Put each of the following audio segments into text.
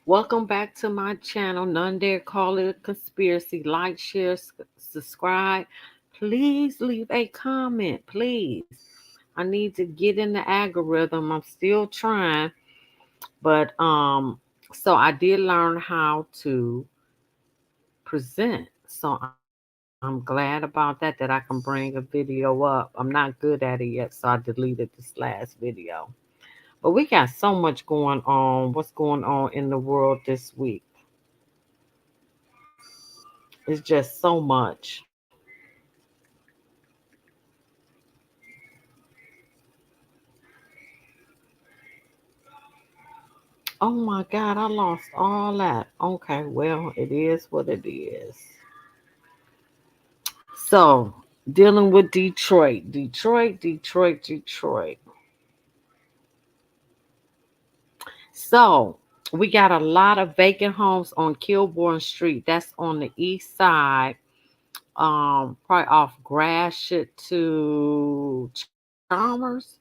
Welcome back to my channel. None dare call it a conspiracy. Like, share, subscribe. Please leave a comment. Please. I need to get in the algorithm. I'm still trying, but so I did learn how to present. So I'm glad about that I can bring a video up. I'm not good at it yet, so I deleted this last video. But we got so much going on. What's going on in the world this week? It's just so much. Oh my God, I lost all that. Okay, well, it is what it is. So, dealing with Detroit. So, we got a lot of vacant homes on Kilbourne Street. That's on the east side, probably off Gratiot to Chalmers.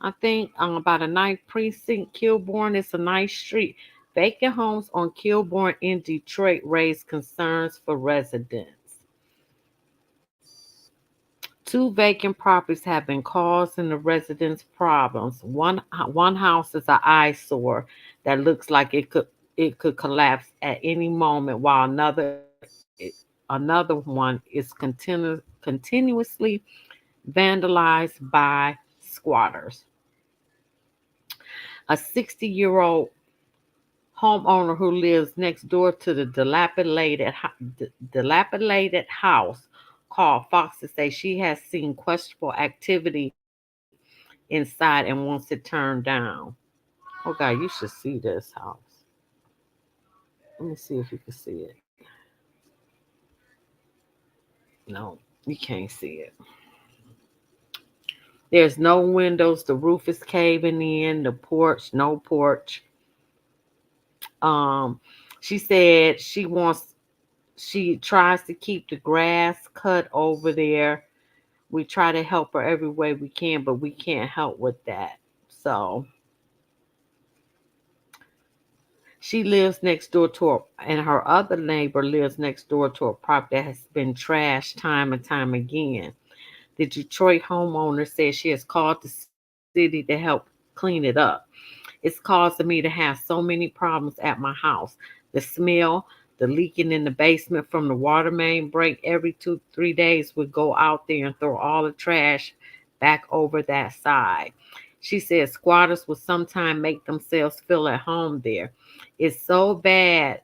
I think about a ninth precinct, Kilbourne. It's a nice street. Vacant homes on Kilbourne in Detroit raise concerns for residents. Two vacant properties have been causing the residents problems. One house is an eyesore that looks like it could collapse at any moment, while another one is continuously vandalized by squatters. A 60-year-old homeowner who lives next door to the dilapidated house called Fox to say she has seen questionable activity inside and wants it turned down. Oh God, you should see this house. Let me see if you can see it. No, you can't see it. There's no windows. The roof is caving in. The porch, no porch. Um, she said she tries to keep the grass cut over there. We try to help her every way we can, but we can't help with that. So she lives next door to her, and her other neighbor lives next door to a property that has been trashed time and time again. The Detroit homeowner says she has called the city to help clean it up. It's causing me to have so many problems at my house. The smell, the leaking in the basement from the water main break every 2, 3 days would go out there and throw all the trash back over that side. She said squatters will sometimes make themselves feel at home there. It's so bad.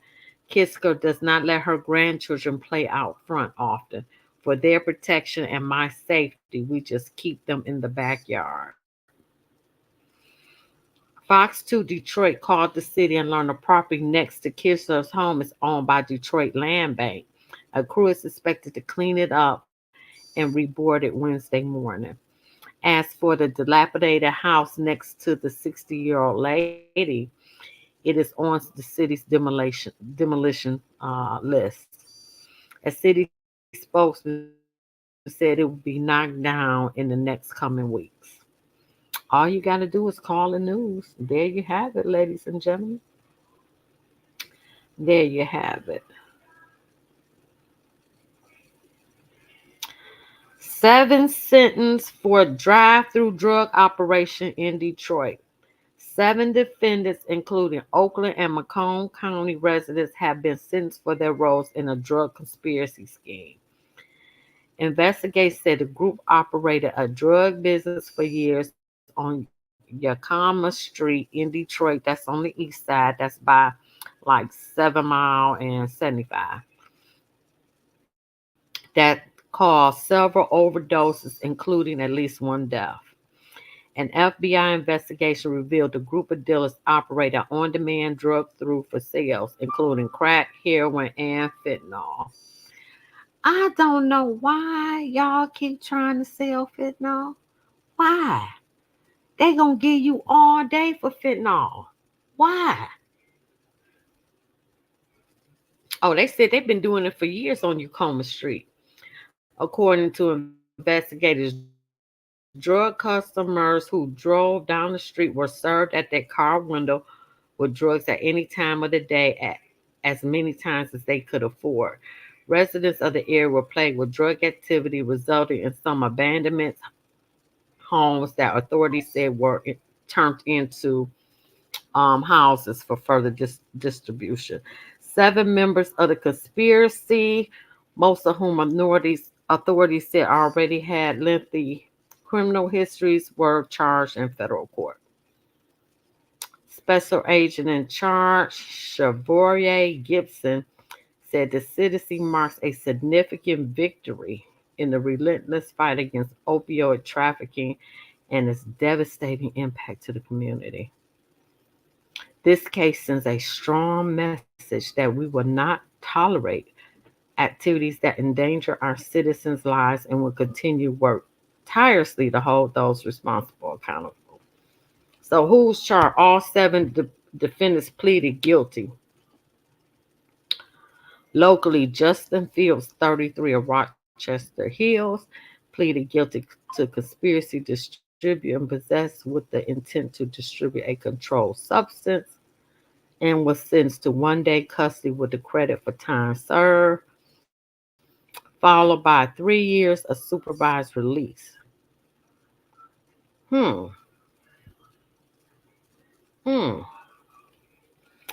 Kisker does not let her grandchildren play out front often. For their protection and my safety, we just keep them in the backyard. Fox 2 Detroit called the city and learned the property next to Kisler's home is owned by Detroit Land Bank. A crew is expected to clean it up and reboard it Wednesday morning. As for the dilapidated house next to the 60-year-old lady, it is on the city's demolition list. A city spokesman said it would be knocked down in the next coming weeks. All you got to do is call the news. There you have it, ladies and gentlemen. There you have it. Seven sentenced for drive-through drug operation in Detroit. Seven defendants, including Oakland and Macomb County residents, have been sentenced for their roles in a drug conspiracy scheme. Investigators said the group operated a drug business for years on Yakima Street in Detroit. That's on the east side. That's by like 7 Mile and 75. That caused several overdoses, including at least one death. An FBI investigation revealed the group of dealers operated on demand drug through for sales, including crack, heroin, and fentanyl. I don't know why y'all keep trying to sell fentanyl. Why? They gonna give you all day for fentanyl. Why? Oh, they said they've been doing it for years on Ucoma Street. According to investigators, drug customers who drove down the street were served at their car window with drugs at any time of the day at as many times as they could afford. Residents of the area were plagued with drug activity, resulting in some abandonment homes that authorities said were turned into houses for further distribution. Seven members of the conspiracy, most of whom authorities said already had lengthy criminal histories, were charged in federal court. Special agent in charge, Chevrolet Gibson, said the citizen marks a significant victory in the relentless fight against opioid trafficking and its devastating impact to the community. This case sends a strong message that we will not tolerate activities that endanger our citizens' lives and will continue work tirelessly to hold those responsible accountable. So, who's charged? All seven defendants pleaded guilty. Locally, Justin Fields, 33 of Rochester Hills, pleaded guilty to conspiracy, distribute, and possess with the intent to distribute a controlled substance and was sentenced to 1 day custody with the credit for time served, followed by 3 years of supervised release. Hmm, hmm.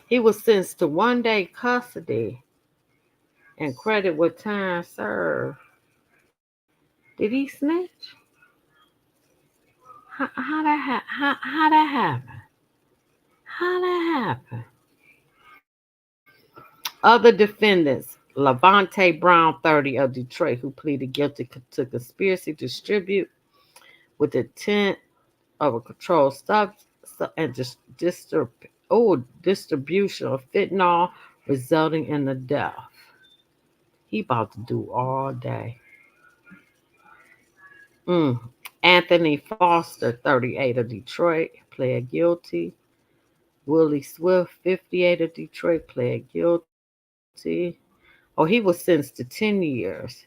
He was sentenced to 1 day custody and credit with time served. Did he snitch? How that happen? How that happen? Other defendants, Levante Brown, 30 of Detroit, who pleaded guilty to conspiracy to distribute with the intent of a controlled substance and distribution of fentanyl, resulting in the death. He about to do all day. Mm. Anthony Foster, 38 of Detroit, pled guilty. Willie Swift, 58 of Detroit, pled guilty. Oh, he was sentenced to 10 years.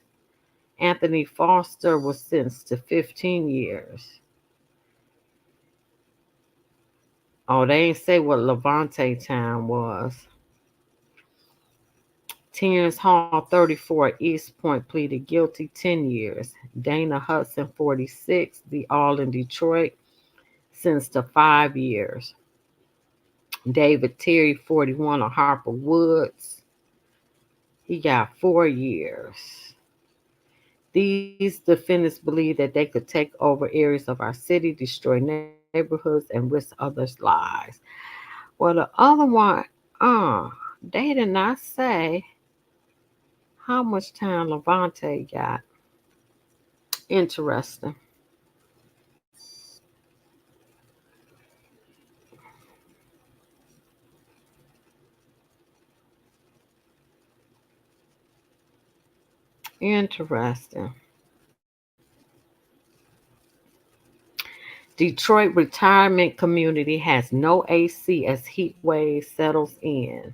Anthony Foster was sentenced to 15 years. Oh, they ain't say what Levante time was. Terrence Hall, 34, East Point, pleaded guilty, 10 years. Dana Hudson, 46, the all in Detroit, sentenced to 5 years. David Terry, 41, of Harper Woods, he got 4 years. These defendants believe that they could take over areas of our city, destroy neighborhoods, and risk others' lives. Well, the other one, they did not say how much time Levante got. Interesting. Interesting. Detroit retirement community has no AC as heat wave settles in.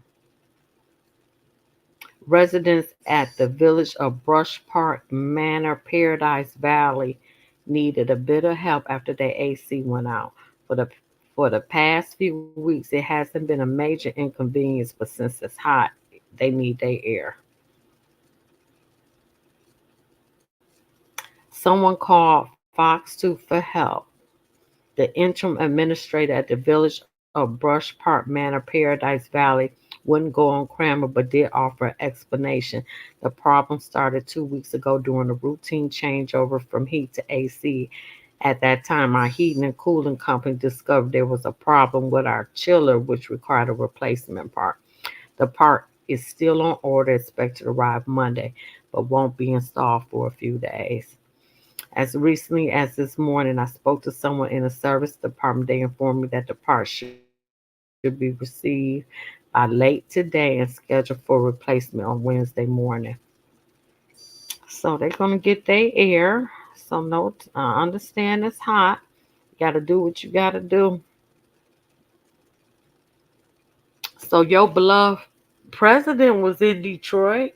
Residents at the village of Brush Park Manor, Paradise Valley, needed a bit of help after their AC went out. For the for the past few weeks, it hasn't been a major inconvenience, but since it's hot, they need their air. Someone called Fox 2 for help. The interim administrator at the village of Brush Park Manor, Paradise Valley, wouldn't go on camera but did offer an explanation. The problem started 2 weeks ago during a routine changeover from heat to AC. At that time, our heating and cooling company discovered there was a problem with our chiller, which required a replacement part. The part is still on order, expected to arrive Monday, but won't be installed for a few days. As recently as this morning, I spoke to someone in the service department. They informed me that the part should be received by late today and scheduled for replacement on Wednesday morning. So they're going to get their air. So no, I understand it's hot. You got to do what you got to do. So your beloved president was in Detroit.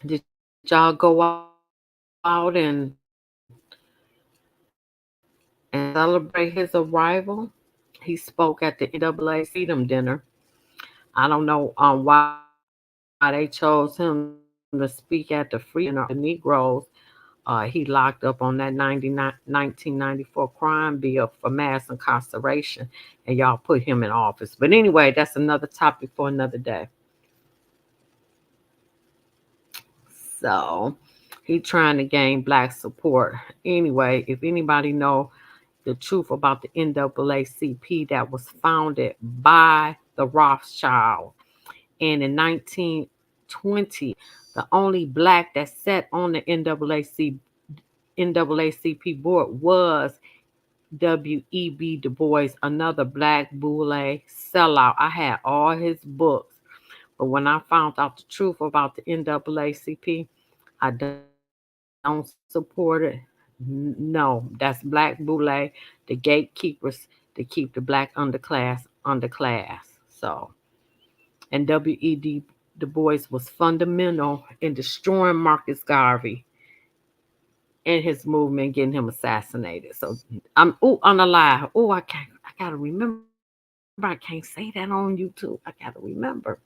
Did y'all go out and celebrate his arrival? He spoke at the NAA Freedom Dinner. I don't know why they chose him to speak at the Freedom Dinner of the Negroes. He locked up on that 1994 crime bill for mass incarceration, and y'all put him in office. But anyway, that's another topic for another day. So he trying to gain black support. Anyway, if anybody know the truth about the NAACP that was founded by the Rothschild, and in 1920, the only black that sat on the NAACP board was W.E.B. Du Bois, another black boule sellout. I had all his books, but when I found out the truth about the NAACP, I don't support it. No, that's black boule, the gatekeepers to keep the black underclass. So, and W.E.D. Du Bois was fundamental in destroying Marcus Garvey and his movement, getting him assassinated. So I'm on the lie. I gotta remember. I can't say that on YouTube. I gotta remember.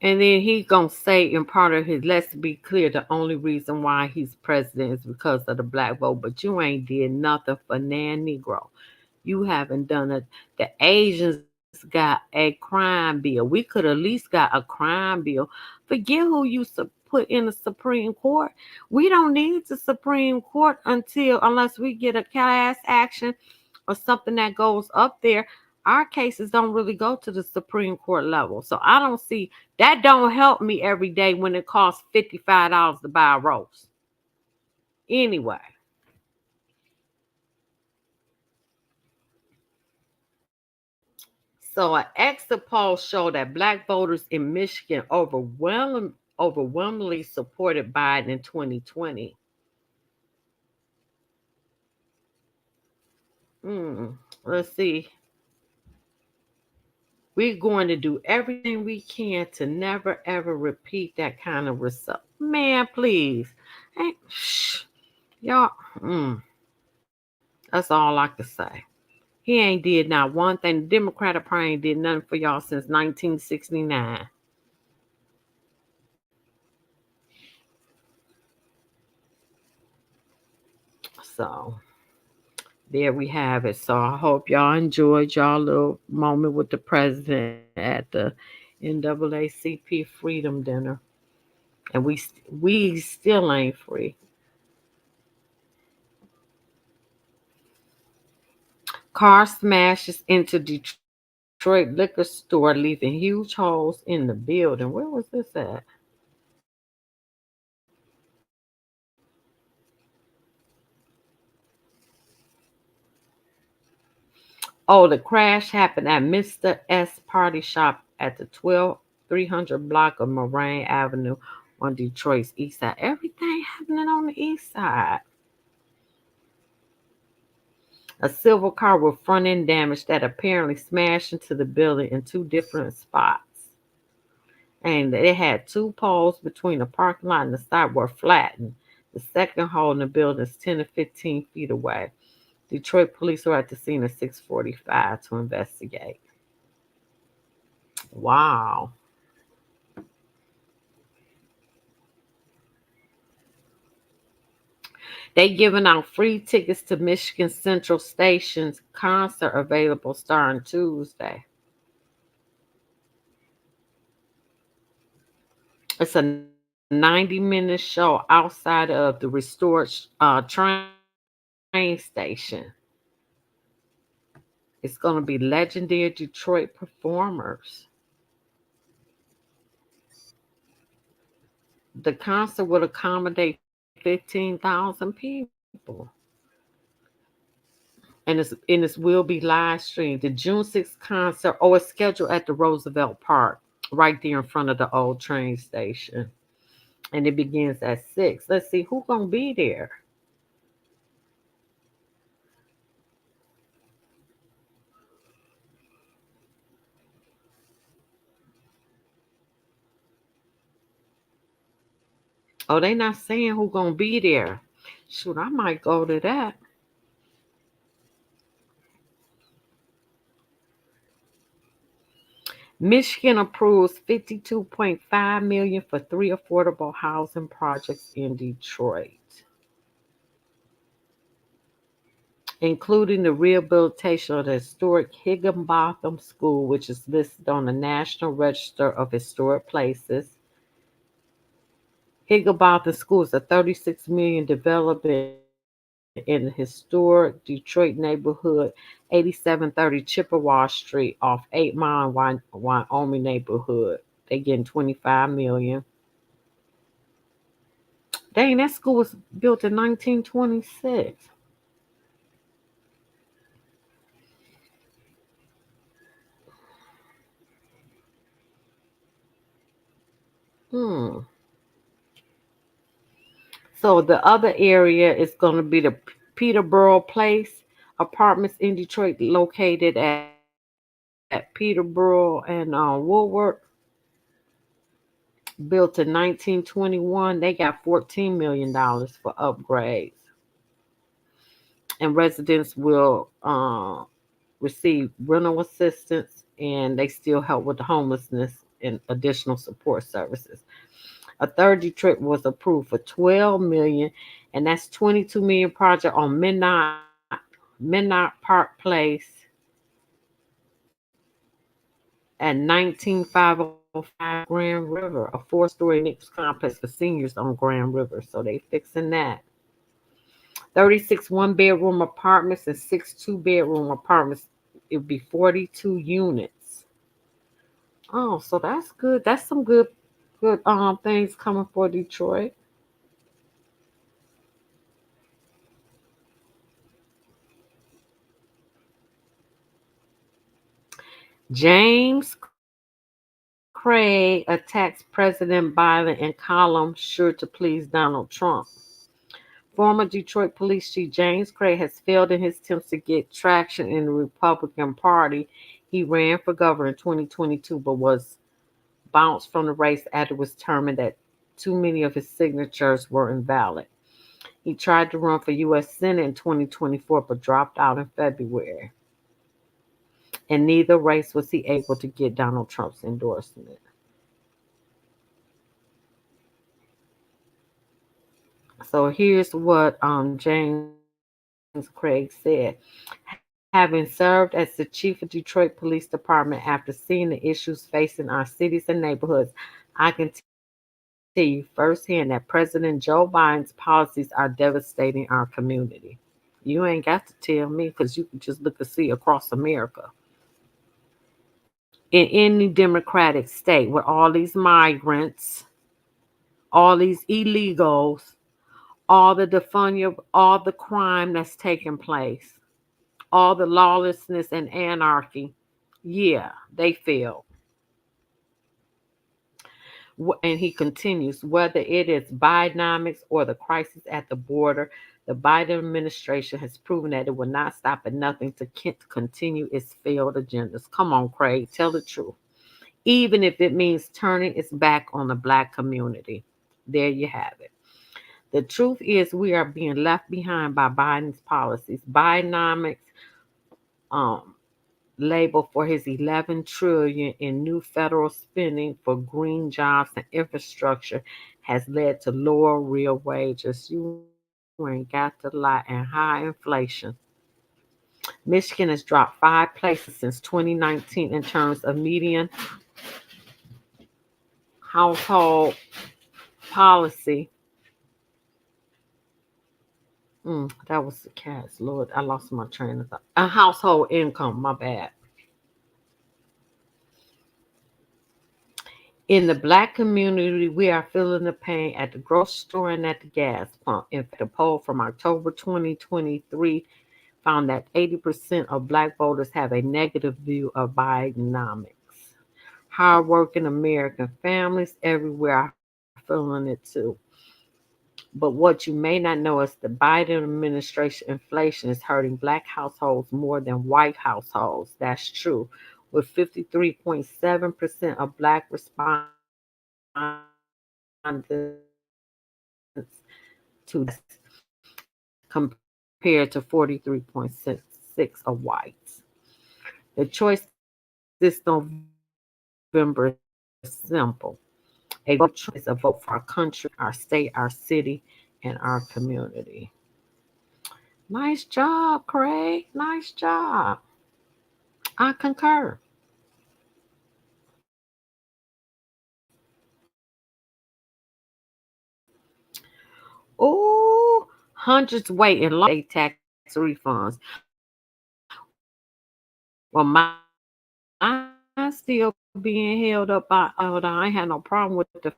And then he gonna say in part of his, let's be clear, the only reason why he's president is because of the black vote. But you ain't did nothing for Nan Negro. You haven't done it. The Asians got a crime bill. We could at least got a crime bill. Forget who you put in the Supreme Court. We don't need the Supreme Court unless we get a class action or something that goes up there. Our cases don't really go to the Supreme Court level. So I don't see that don't help me every day when it costs $55 to buy a roast. Anyway. So an exit poll showed that black voters in Michigan overwhelmingly supported Biden in 2020. Let's see. We're going to do everything we can to never ever repeat that kind of result. Man, please. Hey, shh. Y'all, that's all I can say. He ain't did not one thing. The Democratic Party ain't did nothing for y'all since 1969. So there we have it. So I hope y'all enjoyed y'all little moment with the president at the NAACP Freedom Dinner. And we still ain't free. Car smashes into Detroit liquor store, leaving huge holes in the building. Where was this at? Oh, the crash happened at Mr. S Party Shop at the 12300 block of Moraine Avenue on Detroit's east side. Everything happening on the east side. A silver car with front end damage that apparently smashed into the building in two different spots. And it had two poles between the parking lot and the sidewalk flattened. The second hole in the building is 10 to 15 feet away. Detroit police were at the scene at 6:45 to investigate. Wow. They giving out free tickets to Michigan Central Station's concert available starting Tuesday. It's a 90-minute show outside of the restored train station. It's going to be legendary Detroit performers. The concert will accommodate 15,000 people. And it will be live streamed. The June 6th concert, it's scheduled at the Roosevelt Park, right there in front of the old train station. And it begins at 6. Let's see who gonna be there. Oh, they not saying who gonna be there. Shoot, I might go to that. Michigan approves 52.5 million for three affordable housing projects in Detroit, including the rehabilitation of the historic Higginbotham School, which is listed on the National Register of Historic Places. Higginbotham School is a 36 million development in the historic Detroit neighborhood, 8730 Chippewa Street off 8 Mile Wyoming neighborhood. They getting 25 million. Dang, that school was built in 1926. Hmm. So the other area is going to be the Peterborough Place apartments in Detroit, located at Peterborough and Woodward, built in 1921. They got $14 million for upgrades, and residents will receive rental assistance, and they still help with the homelessness and additional support services. A third Detroit was approved for 12 million, and that's 22 million project on Midnight Park Place at 19505 Grand River, a four-story mixed complex for seniors on Grand River. So they fixing that. 36 one-bedroom apartments and six two-bedroom apartments. It would be 42 units. Oh, so that's good. That's some good things coming for Detroit. James Craig attacks President Biden in column sure to please Donald Trump. Former Detroit Police Chief James Craig has failed in his attempts to get traction in the Republican Party. He ran for governor in 2022 but was bounced from the race after it was determined that too many of his signatures were invalid. He tried to run for U.S. Senate in 2024 but dropped out in February. In neither race was he able to get Donald Trump's endorsement. So here's what James Craig said. Having served as the chief of Detroit Police Department after seeing the issues facing our cities and neighborhoods, I can tell you firsthand that President Joe Biden's policies are devastating our community. You ain't got to tell me because you can just look and see across America. In any democratic state with all these migrants, all these illegals, all the defunya, all the crime that's taking place, all the lawlessness and anarchy, yeah, they fail. And he continues, whether it is Bidenomics or the crisis at the border, the Biden administration has proven that it will not stop at nothing to continue its failed agendas. Come on, Craig, tell the truth. Even if it means turning its back on the Black community. There you have it. The truth is, we are being left behind by Biden's policies. Bidenomics, um, label for his 11 trillion in new federal spending for green jobs and infrastructure has led to lower real wages. You ain't got to lie, and high inflation. Michigan has dropped 5 places since 2019 in terms of median household policy. That was the cats. Lord, I lost my train of thought. A household income, my bad. In the Black community, we are feeling the pain at the grocery store and at the gas pump. In fact, a poll from October 2023 found that 80% of Black voters have a negative view of Bidenomics. Hardworking American families everywhere are feeling it too. But what you may not know is the Biden administration inflation is hurting Black households more than white households. That's true. With 53.7% of Black respondents to this. compared to 43.6 of whites. The choice this November is simple. A vote for our country, our state, our city, and our community. Nice job, Craig. Nice job. I concur. Oh, hundreds wait in line for state tax refunds. Well, mine's still being held up by, hold on, I ain't had no problem with the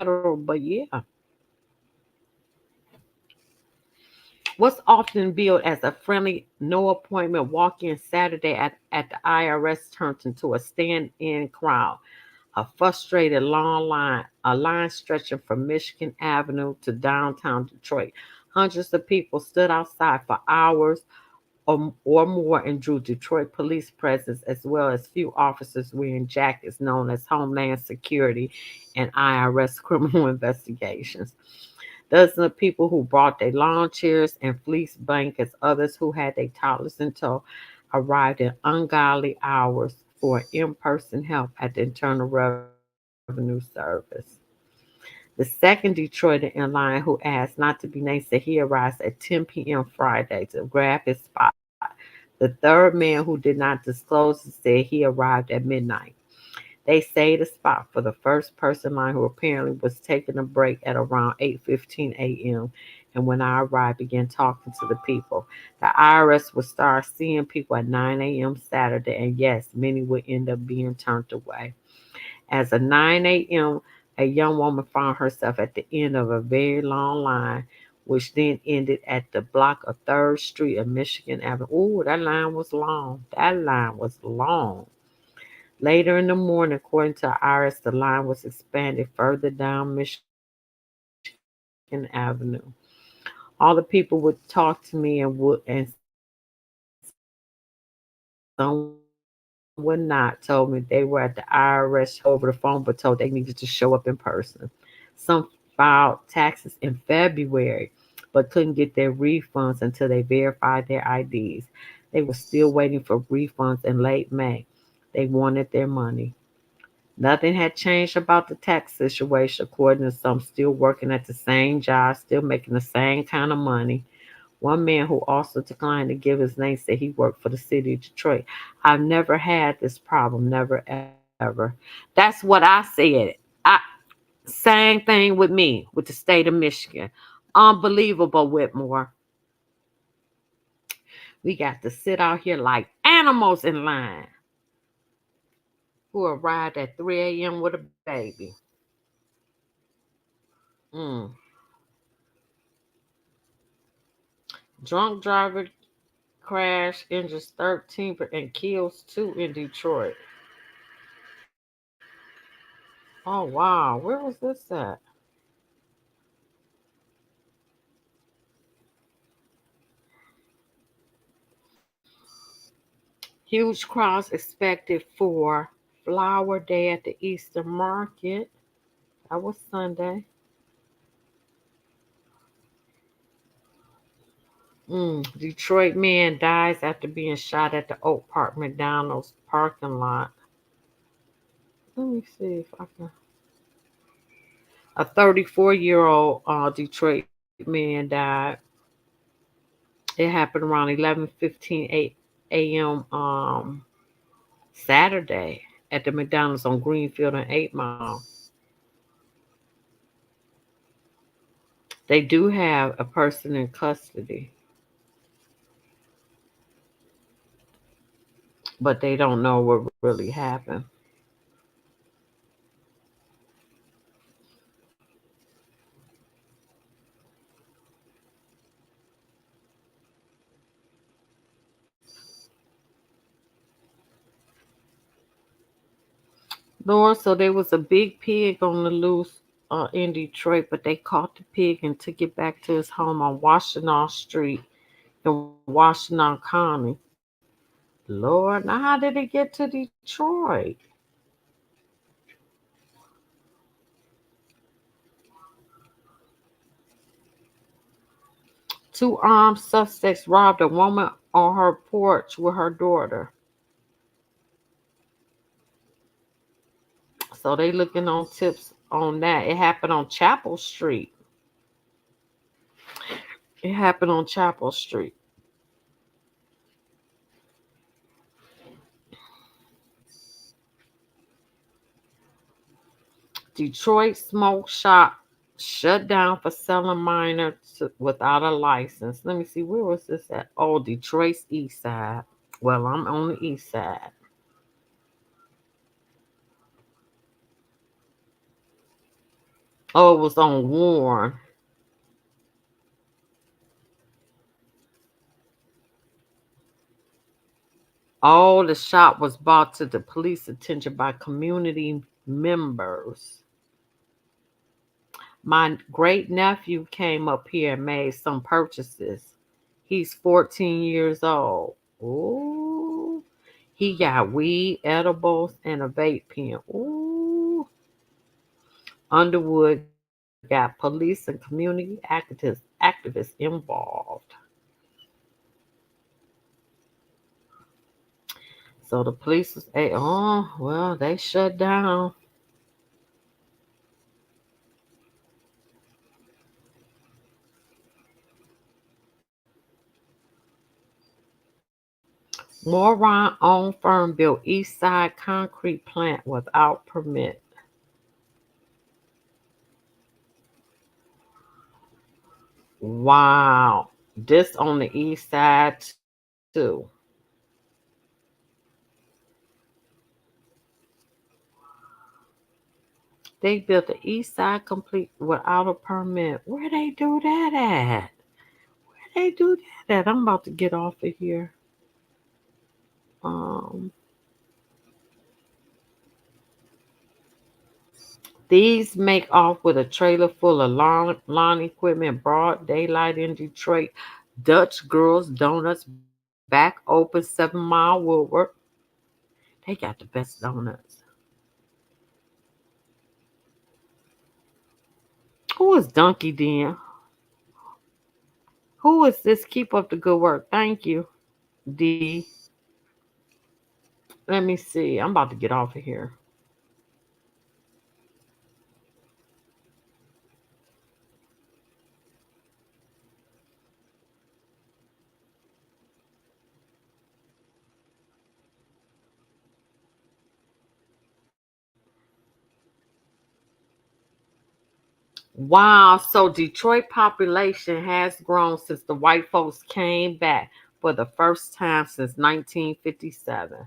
federal, but yeah. What's often billed as a friendly, no appointment walk in Saturday at the IRS turns into a stand in crowd. A frustrated long line, a line stretching from Michigan Avenue to downtown Detroit. Hundreds of people stood outside for hours or more and drew Detroit police presence as well as few officers wearing jackets known as Homeland Security and IRS criminal investigations. Dozens of people who brought their lawn chairs and fleece blankets, others who had their toddlers in tow, arrived in ungodly hours for in person help at the Internal Revenue Service. The second Detroiter in line who asked not to be named said he arrives at 10 p.m. Friday to grab his spot. The third man who did not disclose it said he arrived at midnight. They saved a spot for the first person line who apparently was taking a break at around 8:15 a.m. and when I arrived began talking to the people. The IRS would start seeing people at 9 a.m. Saturday and yes, many would end up being turned away. As of 9 a.m., a young woman found herself at the end of a very long line, which then ended at the block of 3rd Street and Michigan Avenue. Ooh, that line was long. That line was long. Later in the morning, according to IRS, the line was expanded further down Michigan Avenue. All the people would talk to me and some would not. Told me they were at the IRS over the phone, but told they needed to show up in person. Some filed taxes in February, but couldn't get their refunds until they verified their IDs. They were still waiting for refunds in late May. They wanted their money. Nothing had changed about the tax situation, according to some still working at the same job, still making the same kind of money. One man who also declined to give his name said he worked for the city of Detroit. I've never had this problem, never ever. That's what I said. I Same thing with me with the state of Michigan. Unbelievable, Whitmore. We got to sit out here like animals in line who arrived at 3 a.m. with a baby. Mm. Drunk driver crash injures 13 and kills 2 in Detroit. Oh wow, where was this at? Huge crowds expected for Flower Day at the Eastern Market. That was Sunday. Detroit man dies after being shot at the Oak Park McDonald's parking lot. Let me see if I can. A 34-year-old Detroit man died. It happened around 11:15 a.m. Saturday at the McDonald's on Greenfield and 8 Mile. They do have a person in custody, but they don't know what really happened. Lord, so there was a big pig on the loose in Detroit, but they caught the pig and took it back to his home on Washtenaw Street in Washtenaw County. Lord, now how did it get to Detroit? Two armed suspects robbed a woman on her porch with her daughter. So they looking on tips on that. It happened on Chapel Street. It happened on Chapel Street. Detroit smoke shop shut down for selling minor without a license. Let me see, where was this at? Oh, Detroit's east side. Well, I'm on the east side. Oh, it was on Warren. Oh, the shop was brought to the police attention by community members. My great nephew came up here and made some purchases. He's 14 years old. Ooh. He got weed, edibles, and a vape pen. Ooh. Underwood got police and community activists involved. So the police was, oh, well, they shut down. Moron owned firm built East Side concrete plant without permit. Wow. This on the east side too. They built the east side complete without a permit. Where they do that at? Where they do that at? I'm about to get off of here. Um, these make off with a trailer full of lawn equipment, broad daylight in Detroit. Dutch Girls Donuts back open 7 Mile Woodward. They got the best donuts. Who is Donkey Den? Who is this? Keep up the good work. Thank you, D. Let me see. I'm about to get off of here. Wow. So Detroit population has grown since the white folks came back for the first time since 1957.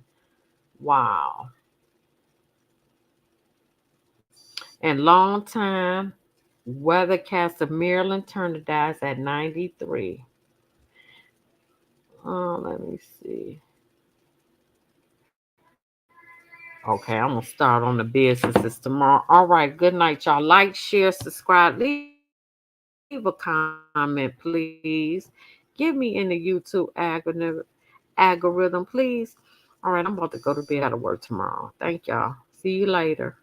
Wow. And long time weathercaster Marilyn Turner dies at 93. Oh, let me see. Okay, I'm gonna start on the businesses tomorrow. All right, good night, y'all. Like, share, subscribe, leave a comment, please. Give me in the YouTube algorithm, please. All right, I'm about to go to bed. I gotta work tomorrow. Thank y'all. See you later.